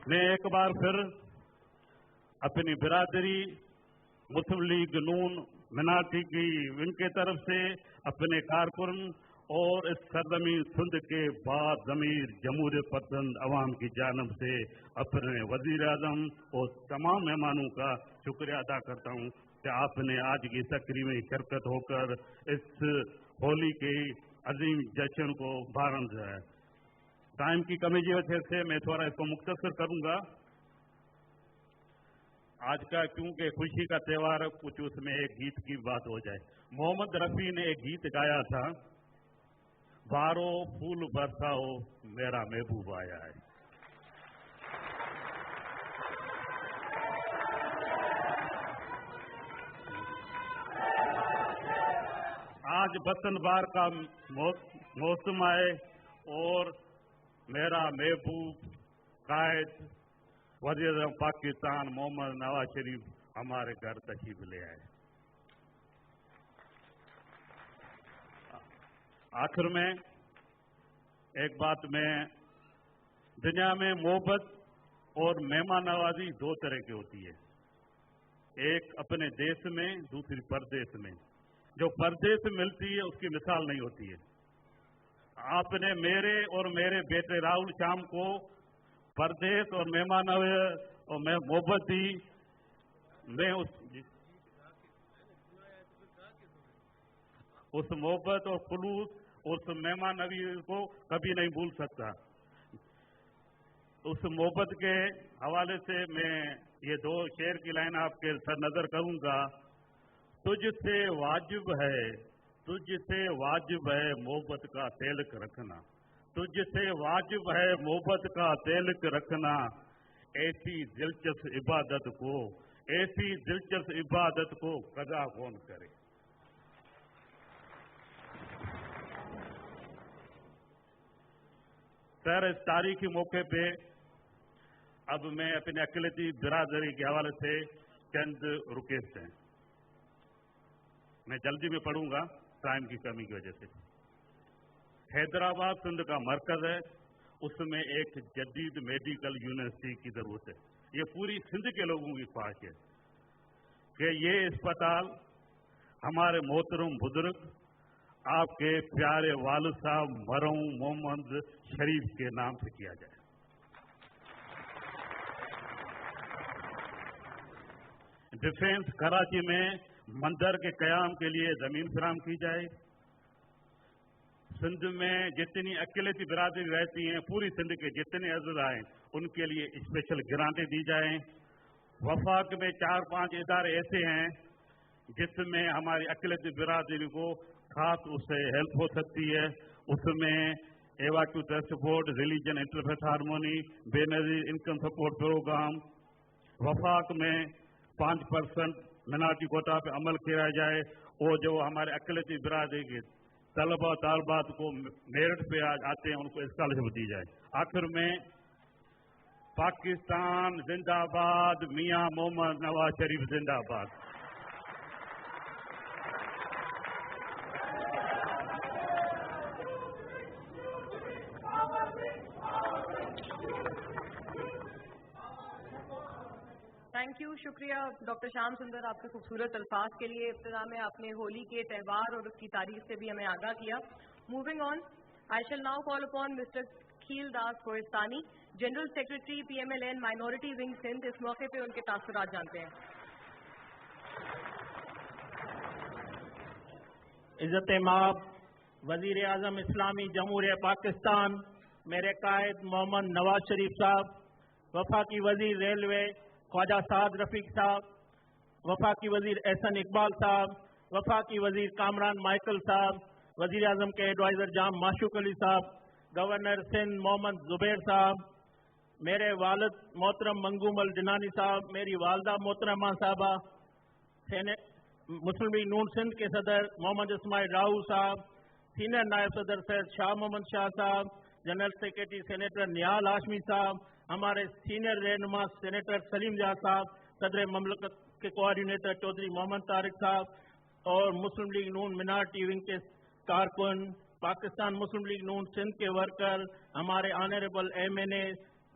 میں ایک بار پھر اپنی برادری مسلم لیگ نون مناٹی کی ان کے طرف سے اپنے کارکن اور اس سرزمین سندھ کے بعد ضمیر جمہوریت پسند عوام کی جانب سے اپنے وزیر اعظم اور تمام مہمانوں کا شکریہ ادا کرتا ہوں کہ آپ نے آج کی تقریب میں شرکت ہو کر اس ہولی کے عظیم جشن کو بھارت ہے۔ ٹائم کی کمی کی وجہ سے میں تھوڑا اس کو مختصر کروں گا۔ آج کا کیونکہ خوشی کا تہوار ہے، کچھ اس میں ایک گیت کی بات ہو جائے۔ محمد رفیع نے ایک گیت گایا تھا، بارو پھول برساؤ میرا محبوب آیا ہے۔ آج بسنت بہار کا موسم آئے اور میرا محبوب قائد وزیر اعظم پاکستان محمد نواز شریف ہمارے گھر تشریف لے آئے۔ آخر میں ایک بات میں، دنیا میں محبت اور مہمان نوازی دو طرح کی ہوتی ہے، ایک اپنے دیش میں، دوسری پردیس میں۔ جو پردیس میں ملتی ہے اس کی مثال نہیں ہوتی ہے۔ آپ نے میرے اور میرے بیٹے راہل شام کو پردیس اور مہمان اور میں محبت دی۔ میں اس محبت اور خلوص اس مہمان نوازی کو کبھی نہیں بھول سکتا۔ اس محبت کے حوالے سے میں یہ دو شعر کی لائن آپ کے سر نظر کروں گا۔ تجھ سے واجب ہے، تجھ سے واجب ہے محبت کا تعلق رکھنا، تجھ سے واجب ہے محبت کا تعلق رکھنا، ایسی دلچسپ عبادت کو، ایسی دلچسپ عبادت کو قضا کون کرے۔ سر، اس تاریخی موقع پہ اب میں اپنے اقلیتی برادری کے حوالے سے چند ریکویسٹ ہیں، میں جلدی میں پڑھوں گا ٹائم کی کمی کی وجہ سے۔ حیدرآباد سندھ کا مرکز ہے، اس میں ایک جدید میڈیکل یونیورسٹی کی ضرورت ہے۔ یہ پوری سندھ کے لوگوں کی خواہش ہے کہ یہ اسپتال ہمارے محترم بزرگ آپ کے پیارے والد صاحب مرحوم محمد شریف کے نام سے کیا جائے۔ ڈیفینس کراچی میں مندر کے قیام کے لیے زمین فراہم کی جائے۔ سندھ میں جتنی اقلیتی برادری رہتی ہیں، پوری سندھ کے جتنے عزیز آئیں ان کے لیے اسپیشل گرانٹیں دی جائیں۔ وفاق میں 4-5 ادارے ایسے ہیں جس میں ہماری اقلیتی برادری کو خاص اس سے ہیلپ ہو سکتی ہے۔ اس میں ایواکیو ٹرانسپورٹ، ریلیجن انٹرفیتھ ہارمونی، بے نظیر انکم سپورٹ پروگرام۔ وفاق میں 5% مناٹی کوٹا پہ عمل کیا جائے، اور جو ہمارے اقلیتی برادری کے طلبہ طالبات کو میرٹ پہ آتے ہیں ان کو اسکالرشپ دی جائے۔ آخر میں پاکستان زندہ باد، میاں محمد نواز شریف زندہ باد۔ تھینک یو، شکریہ ڈاکٹر شام سندر آپ کے خوبصورت الفاظ کے لیے۔ ابتدا میں آپ نے ہولی کے تہوار اور اس کی تاریخ سے بھی ہمیں آگاہ کیا۔ Moving on, I shall now call upon mister Khel Das Kohistani, general secretary PMLN minority wing Sindh, اس موقع پہ ان کے تاثرات جانتے ہیں۔ عزت مآب وزیر اعظم اسلامی جمہوریہ پاکستان میرے قائد محمد نواز شریف صاحب، वफाकी वजीर रेलवे ख्वाजा साद रफीक साहब, वफाकी वजीर एहसन इकबाल साहब, वफाकी वजीर कामरान माइकल साहब, वजीर आजम के एडवाइजर जाम माशूक अली साहब, गवर्नर सिंध मोहम्मद जुबैर साहब, मेरे वालिद मोहतरम मंगूम अल जिनानी साहब, मेरी वालदा मोहतरमा साहबा, मुस्लिम लीग नून सिंध के सदर मोहम्मद इस्माइल राहू साहब, सीनियर नायब सदर सैयद शाह मोहम्मद शाह साहब, जनरल सेक्रेटरी सेनेटर निहाल हाशमी साहब, हमारे सीनियर रहनुमा सेनेटर सलीम जा साहब, सदर ममलकत के कोऑर्डिनेटर चौधरी मोहम्मद तारिक साहब और मुस्लिम लीग नून मिनारिटी विंग के कारकुन, पाकिस्तान मुस्लिम लीग नून सिंध के वर्कर, हमारे ऑनरेबल MNA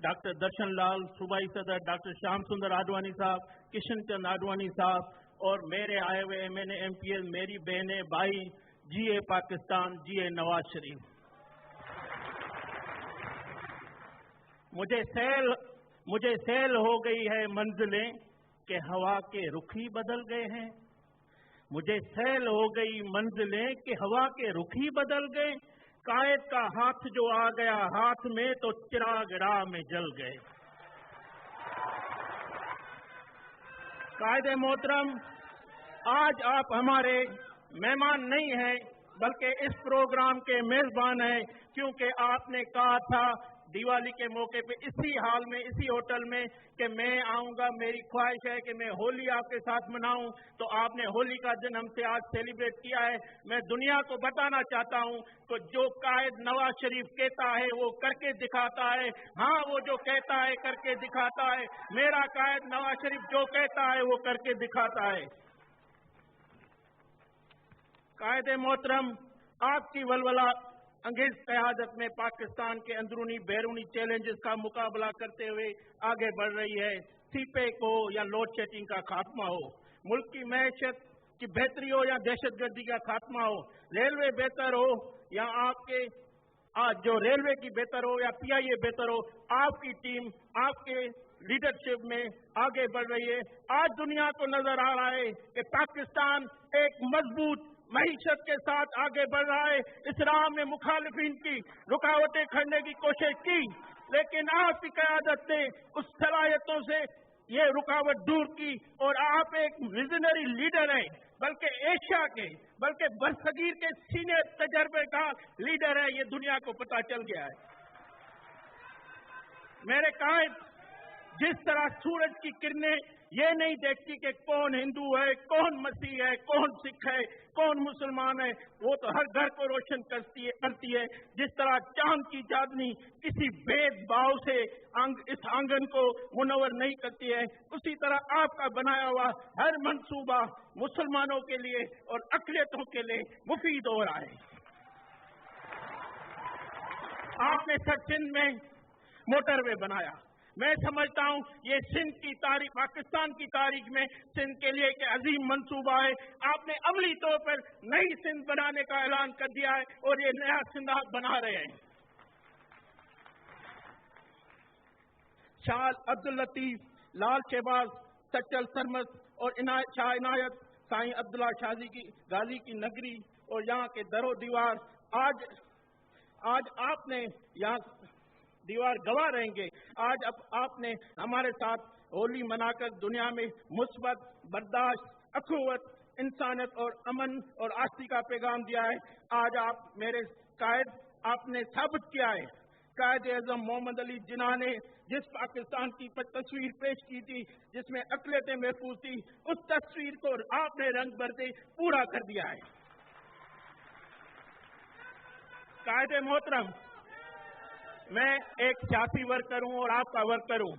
डॉक्टर दर्शन लाल, सूबाई सदर डॉक्टर श्याम सुंदर आडवाणी साहब, किशन चंद आडवाणी साहब और मेरे आए हुए MNA MPs, मेरी बहनें भाई, GA पाकिस्तान, GA नवाज शरीफ। मुझे सैल हो गई है मंजिलें कि हवा के रुख ही बदल गए हैं। मुझे सैल हो गई मंजिलें कि हवा के रुख ही बदल गए। कायद का हाथ जो आ गया हाथ में तो चिराग राह में जल गए। कायदे मोहतरम, आज आप हमारे मेहमान नहीं हैं बल्कि इस प्रोग्राम के मेजबान हैं, क्योंकि आपने कहा था दिवाली के मौके पे इसी हाल में, इसी होटल में कि मैं आऊंगा, मेरी ख्वाहिश है कि मैं होली आपके साथ मनाऊं। तो आपने होली का दिन हमसे आज सेलिब्रेट किया है। मैं दुनिया को बताना चाहता हूं तो जो कायद नवाज शरीफ कहता है वो करके दिखाता है। हाँ, वो जो कहता है करके दिखाता है। मेरा कायद नवाज शरीफ जो कहता है वो करके दिखाता है। कायदे मोहतरम, आपकी वलवला अंग्रेज क़यादत में पाकिस्तान के अंदरूनी बैरूनी चैलेंजेस का मुकाबला करते हुए आगे बढ़ रही है। सीपे को या लोड शेडिंग का खात्मा हो, मुल्क की मैशत की बेहतरी हो या दहशतगर्दी का खात्मा हो, रेलवे बेहतर हो या आपके आज जो रेलवे की बेहतर हो या PIA बेहतर हो, आपकी टीम आपके लीडरशिप में आगे बढ़ रही है। आज दुनिया को नजर आ रहा है कि पाकिस्तान एक मजबूत मईशत के साथ आगे बढ़ रहा है। इस राह में मुखालिफिन की रुकावटें खड़ने की कोशिश की, लेकिन आपकी क़यादत ने उस सलाहियतों से ये रुकावट दूर की और आप एक विजनरी लीडर हैं, बल्कि एशिया के, बल्कि बरसगीर के सीनियर तजर्बे का लीडर है। ये दुनिया को पता चल गया है। मेरे कायद, जिस तरह सूरज की किरणें ये नहीं देखती कि कौन हिंदू है, कौन मसीह है, कौन सिख है, कौन मुसलमान है, वो तो हर घर को रोशन करती है। जिस तरह चांद की चांदनी किसी भेदभाव से इस आंगन को मुनव्वर नहीं करती है, उसी तरह आपका बनाया हुआ हर मंसूबा मुसलमानों के लिए और अक़लियतों के लिए मुफीद हो रहा है। आपने सर सिंध में मोटरवे बनाया। मैं समझता हूं ये सिंध की तारीख, पाकिस्तान की तारीख में सिंध के लिए एक अजीम मंसूबा है। आपने अमली तौर पर नई सिंध बनाने का ऐलान कर दिया है और ये नया सिंध आप बना रहे हैं। शाह अब्दुल लतीफ, लाल शहबाज, सच्चल सरमस और शाह इनायत, साईं अब्दुल्ला शाजी की गाजी की नगरी और यहाँ के दरो दीवार, आज आपने यहाँ दीवार गवाह रहेंगे। आज अब आपने हमारे साथ होली मनाकर दुनिया में मुस्बत, बर्दाश्त, अखुवत, इंसानियत और अमन और आस्ती का पैगाम दिया है। आज आप मेरे कायद, आपने साबित किया है। कायद आज़म मोहम्मद अली जिन्ना ने जिस पाकिस्तान की तस्वीर पेश की थी जिसमें अक़लियतें महफूज थी, उस तस्वीर को आपने रंग भरते पूरा कर दिया है। कायदे मोहतरम, मैं एक सियासी वर्कर हूं और आपका वर्कर हूं।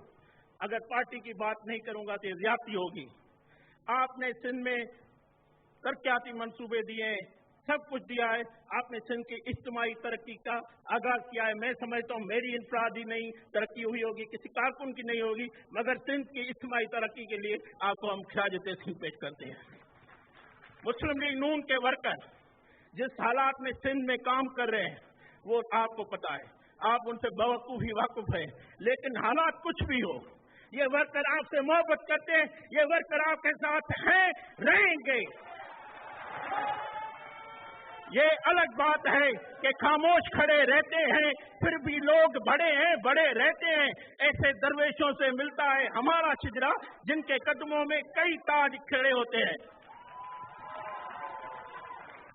अगर पार्टी की बात नहीं करूंगा तो ज्यादती होगी। आपने सिंध में तरक्याती मंसूबे दिए हैं, सब कुछ दिया है। आपने सिंध की इज्तिमाई तरक्की का आगाज किया है। मैं समझता हूं मेरी इंफरादी नहीं तरक्की हुई होगी, किसी कारकुन की नहीं होगी, मगर सिंध की इज्तिमाई तरक्की के लिए आपको हम खिराज तहसीन पेश करते हैं। मुस्लिम लीग नून के वर्कर जिस हालात में सिंध में काम कर रहे हैं वो आपको पता है, आप उनसे बवकूफी वाकुफ है। लेकिन हालात कुछ भी हो, ये वर्कर आपसे मोहब्बत करते हैं, ये वर्कर आपके साथ हैं, रहेंगे। ये अलग बात है कि खामोश खड़े रहते हैं फिर भी लोग बड़े हैं, बड़े रहते हैं। ऐसे दरवेशों से मिलता है हमारा शिजरा, जिनके कदमों में कई ताज खड़े होते हैं।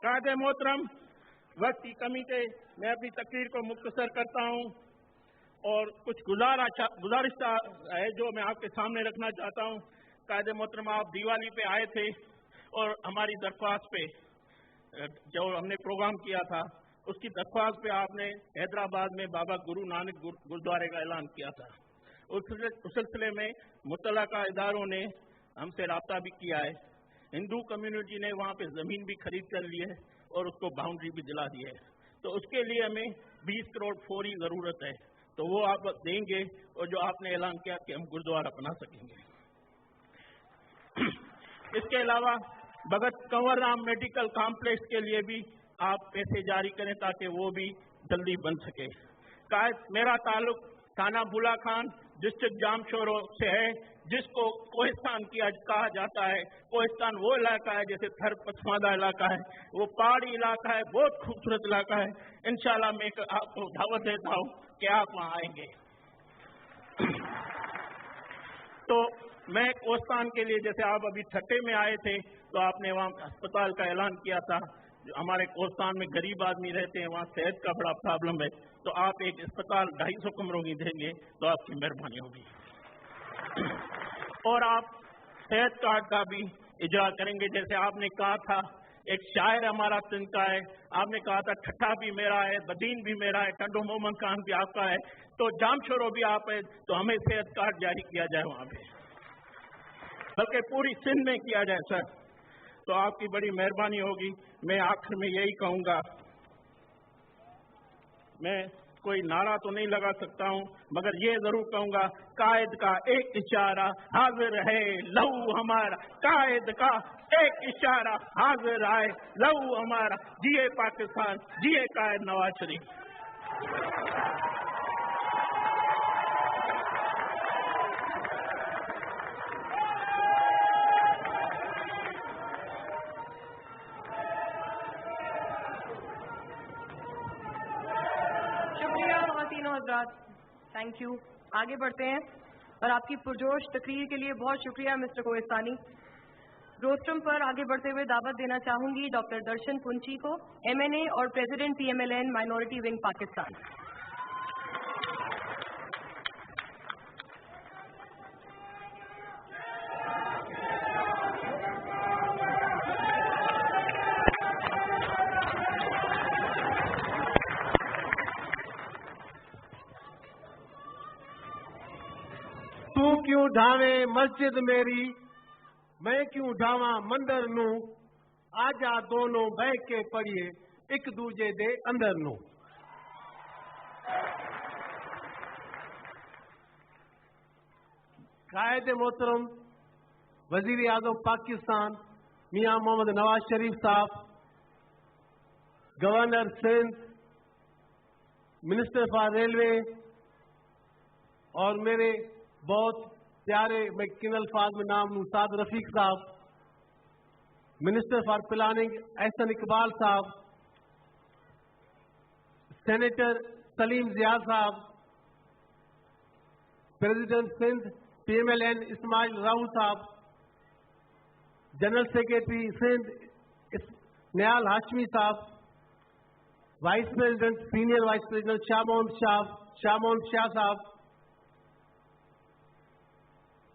कायदे मोहतरम, वक्त की कमी से मैं अपनी तकरीर को मुख्तसर करता हूं और कुछ गुजारिश है जो मैं आपके सामने रखना चाहता हूं। कायदे मोहतरम, आप दिवाली पे आए थे और हमारी दरख्वास्त पे जो हमने प्रोग्राम किया था उसकी दरख्वास्त पे आपने हैदराबाद में बाबा गुरु नानक गुरुद्वारे का ऐलान किया था। उस सिलसिले में मुतल्लका इदारों ने हमसे राब्ता भी किया है। हिंदू कम्युनिटी ने वहाँ पे ज़मीन भी खरीद कर ली है और उसको बाउंड्री भी दिला दी है। तो उसके लिए हमें 20 करोड़ फौरी ज़रूरत है, तो वो आप देंगे और जो आपने ऐलान किया कि हम गुरुद्वारा बना सकेंगे। इसके अलावा भगत कंवर राम मेडिकल कॉम्प्लेक्स के लिए भी आप पैसे जारी करें ताकि वो भी जल्दी बन सके। मेरा ताल्लुक थाना बुला खान डिस्ट्रिक्ट जामशोरो से है, जिसको कोहिस्तान कहा जाता है। कोहिस्तान वो इलाका है जैसे थर पसमादा इलाका है, वो पहाड़ी इलाका है, बहुत खूबसूरत इलाका है। इंशाल्लाह मैं आपको दावत देता हूँ कि आप वहाँ आएंगे। तो मैं कोहिस्तान के लिए, जैसे आप अभी छठे में आए थे तो आपने वहाँ अस्पताल का ऐलान किया था। जो हमारे कोहिस्तान में गरीब आदमी रहते हैं, वहाँ सेहत का बड़ा प्रॉब्लम है, तो आप एक अस्पताल 250 कमरों की देंगे तो आपकी मेहरबानी होगी। और आप सेहत कार्ड का भी इजरा करेंगे। जैसे आपने कहा था, एक शायर हमारा सिंध का है, आपने कहा था ठट्ठा भी मेरा है, बदीन भी मेरा है, टंडो मोहम्मद खान भी आपका है, तो जामशोरो भी आप है, तो हमें सेहत कार्ड जारी किया जाए वहाँ पे, बल्कि पूरी सिंध में किया जाए सर, तो आपकी बड़ी मेहरबानी होगी। मैं आखिर में यही कहूँगा, मैं कोई नारा तो नहीं लगा सकता हूँ, मगर ये जरूर कहूँगा, कायद का एक इशारा हाजिर है लहू हमारा, कायद का एक इशारा हाजिर आए लहू हमारा, जिए पाकिस्तान, जिए कायद नवाज शरीफ। Thank you. आगे बढ़ते हैं और आपकी पुरजोश तकरीर के लिए बहुत शुक्रिया मिस्टर कोहिस्तानी। रोस्ट्रम पर आगे बढ़ते हुए दावत देना चाहूंगी डॉक्टर दर्शन पुंची को, MNA और president PMLN minority wing Pakistan. तू क्यों ढावे मस्जिद मेरी, मैं क्यों ढावा मंदिर नू, आजा दोनों बह के पढ़िए एक दूजे दे अंदर नू। कायदे मोहतरम वजीर आजम पाकिस्तान मियां मोहम्मद नवाज शरीफ साहब, governor Sindh, minister for railway और मेरे बहुत प्यारे मैकिनल फाज में नाम Saad Rafique sahab, minister for planning Ahsan Iqbal sahab, senator Saleem Zia sahab, president Sindh PMLN Ismail Rahu sahab, general secretary Sindh Niyal Hashmi sahab, vice president senior vice president Shah Mohammad Shah sahab,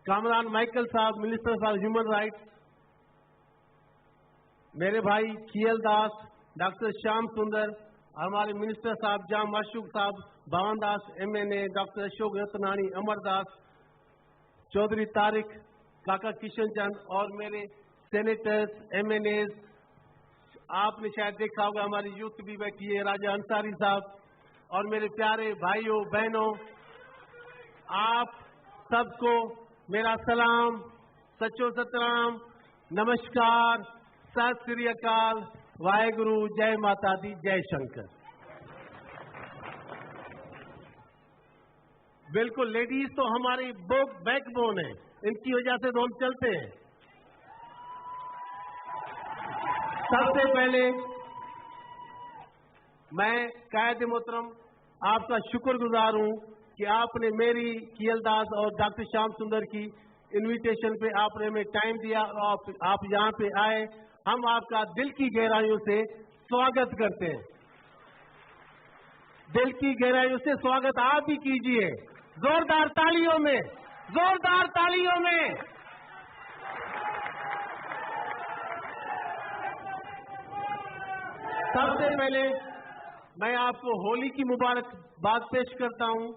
Kamran Michael sahab, minister for human rights, मेरे भाई खियल दास, डॉक्टर श्याम सुंदर, हमारे मिनिस्टर साहब जाम माशूक साहब, भवन दास MNA, डॉक्टर अशोक रतनानी, अमर दास, चौधरी तारिक, काका किशन चंद और मेरे सेनेटर्स MNAs, आपने शायद देखा होगा हमारी यूथ भी बैठी है, राजा अंसारी साहब, और मेरे प्यारे भाइयों बहनों, आप सबको मेरा सलाम, सचो सतराम, नमस्कार, सत श्री अकाल, वाहेगुरु, जय माता दी, जय शंकर। बिल्कुल, लेडीज तो हमारी बैकबोन है, इनकी वजह से तो हम चलते हैं। मैं कायद मोहतरम आपका शुक्रगुजार हूँ कि आपने मेरी कियलदास और डॉक्टर श्याम सुंदर की इनविटेशन पे आपने हमें टाइम दिया और आप यहाँ पे आए। हम आपका दिल की गहराइयों से स्वागत करते हैं। दिल की गहराइयों से स्वागत आप भी कीजिए, जोरदार तालियों में, जोरदार तालियों में। सबसे पहले मैं आपको होली की मुबारकबाद पेश करता हूं।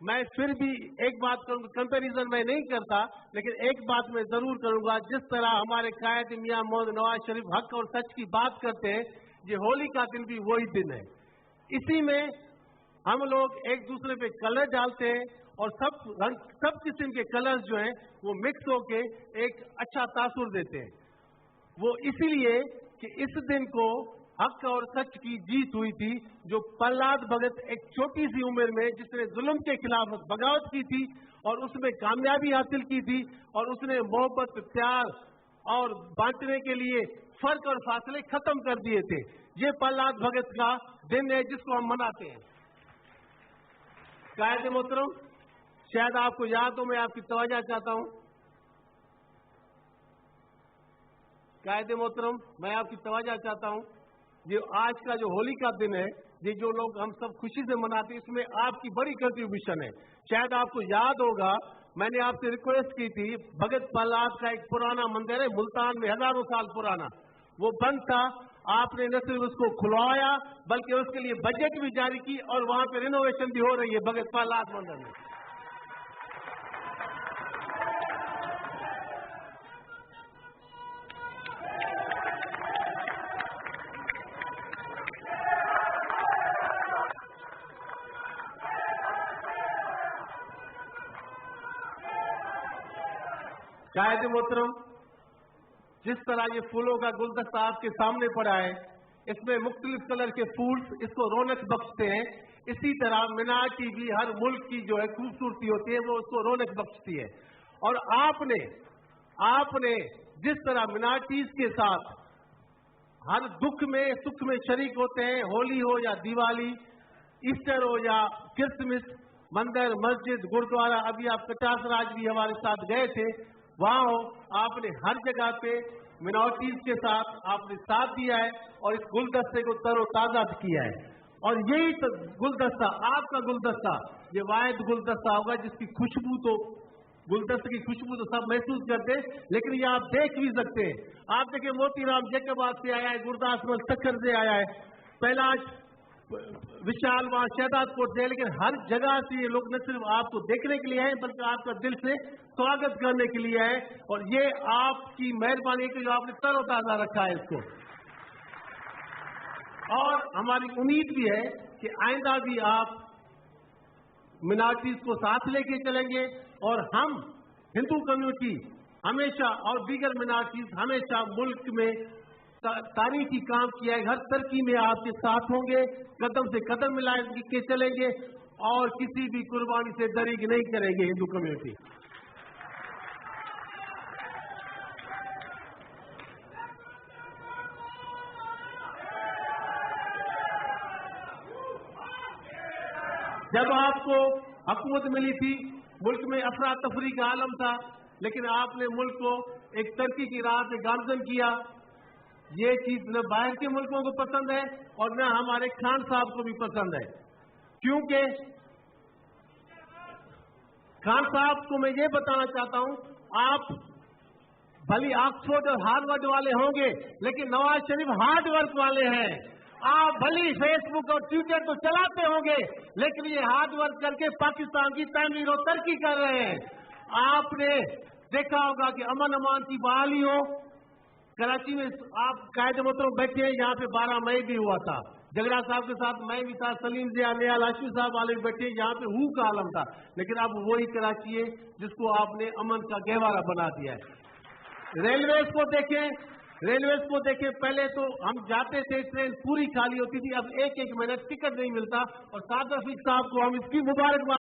मैं फिर भी एक बात करूंगा, कंपैरिजन मैं नहीं करता, लेकिन एक बात मैं जरूर करूंगा। जिस तरह हमारे कायद मियां मोहम्मद नवाज शरीफ हक और सच की बात करते हैं, ये होली का दिन भी वही दिन है। इसी में हम लोग एक दूसरे पे कलर डालते हैं और सब किस्म के कलर्स जो हैं वो मिक्स होके एक अच्छा तासुर देते हैं। वो इसीलिए कि इस दिन को हक और सच की जीत हुई थी, जो प्रहलाद भगत एक छोटी सी उम्र में जिसने जुल्म के खिलाफ बगावत की थी और उसमें कामयाबी हासिल की थी और उसने मोहब्बत, प्यार और बांटने के लिए फर्क और फासले खत्म कर दिए थे। ये प्रहलाद भगत का दिन है जिसको हम मनाते हैं। कायद मोहतरम, शायद आपको याद हो, मैं आपकी तवज्जो चाहता हूं। कायद मोहतरम, मैं आपकी तवज्जो चाहता हूं। ये आज का जो होली का दिन है, ये जो लोग हम सब खुशी से मनाते हैं, इसमें आपकी बड़ी कंट्रीब्यूशन है। शायद आपको याद होगा, मैंने आपसे रिक्वेस्ट की थी, भगत प्रहलाद का एक पुराना मंदिर है मुल्तान में, हजारों साल पुराना, वो बंद था। आपने न सिर्फ उसको खुलवाया बल्कि उसके लिए बजट भी जारी की और वहां पे रिनोवेशन भी हो रही है भगत प्रहलाद मंदिर में। कायद मोहतरम, जिस तरह ये फूलों का गुलदस्ता आपके सामने पड़ा है, इसमें मुख्तलिफ कलर के फूल इसको रौनक बख्शते हैं। इसी तरह मिनाटी भी हर मुल्क की जो है खूबसूरती होती है, वो उसको रौनक बख्शती है। और आपने जिस तरह मिनाटीज के साथ हर दुख में सुख में शरीक होते हैं, होली हो या दिवाली, ईस्टर हो या क्रिसमस, मंदिर, मस्जिद, गुरुद्वारा, अभी आप कटासराज भी हमारे साथ गए थे, वहां हो, आपने हर जगह पे मिनॉरिटीज के साथ आपने साथ दिया है और इस गुलदस्ते को तरोताजा किया है। और यही तो गुलदस्ता, आपका गुलदस्ता, ये वाहिद गुलदस्ता होगा जिसकी खुशबू तो, गुलदस्ते की खुशबू तो सब महसूस करते हैं, लेकिन ये आप देख भी सकते हैं। आप देखिए, मोतीराम जैकबाद से आया है, गुरदासमल सक्कर से आया है, कैलाश विशाल वहां शहदादपुर से, लेकिन हर जगह से ये लोग न सिर्फ आपको देखने के लिए आए बल्कि आपका दिल से स्वागत करने के लिए आए। और ये आपकी मेहरबानी कि जो आपने तरोताजा रखा है इसको। और हमारी उम्मीद भी है कि आइंदा भी आप मिनारिटीज को साथ लेके चलेंगे और हम हिंदू कम्युनिटी हमेशा और दीगर मिनारिटीज हमेशा मुल्क में तारीखी काम किया है। हर तरक्की में आपके साथ होंगे, कदम से कदम मिला के चलेंगे और किसी भी कुर्बानी से दरीग नहीं करेंगे हिंदू कम्युनिटी। जब आपको हुकूमत मिली थी, मुल्क में अफरा तफरी का आलम था, लेकिन आपने मुल्क को एक तरक्की की राह पे गामजन किया। ये चीज न बाहर के मुल्कों को पसंद है और न हमारे खान साहब को भी पसंद है, क्योंकि खान साहब को मैं ये बताना चाहता हूं, आप भली ऑक्सफोर्ड और हार्वर्ड वाले होंगे, लेकिन नवाज शरीफ हार्ड वर्क वाले हैं। आप भली फेसबुक और ट्विटर तो चलाते होंगे, लेकिन ये हार्ड वर्क करके पाकिस्तान की तमीर और तरक्की कर रहे हैं। आपने देखा होगा कि अमन अमान की बहाली हो, कराची में आप कायदे मोहतरम बैठे हैं, यहाँ पे 12 मई भी हुआ था, जगड़ा साहब के साथ मैं भी था, सलीम जिया, नियाल हाशमी साहब वाले भी बैठे, यहाँ पे हू का आलम था। लेकिन अब वही कराची है जिसको आपने अमन का गहवारा बना दिया है। रेलवेज को देखें, पहले तो हम जाते थे, ट्रेन पूरी खाली होती थी, अब एक मिनट टिकट नहीं मिलता। और साद रफीक साहब को हम इसकी मुबारकबाद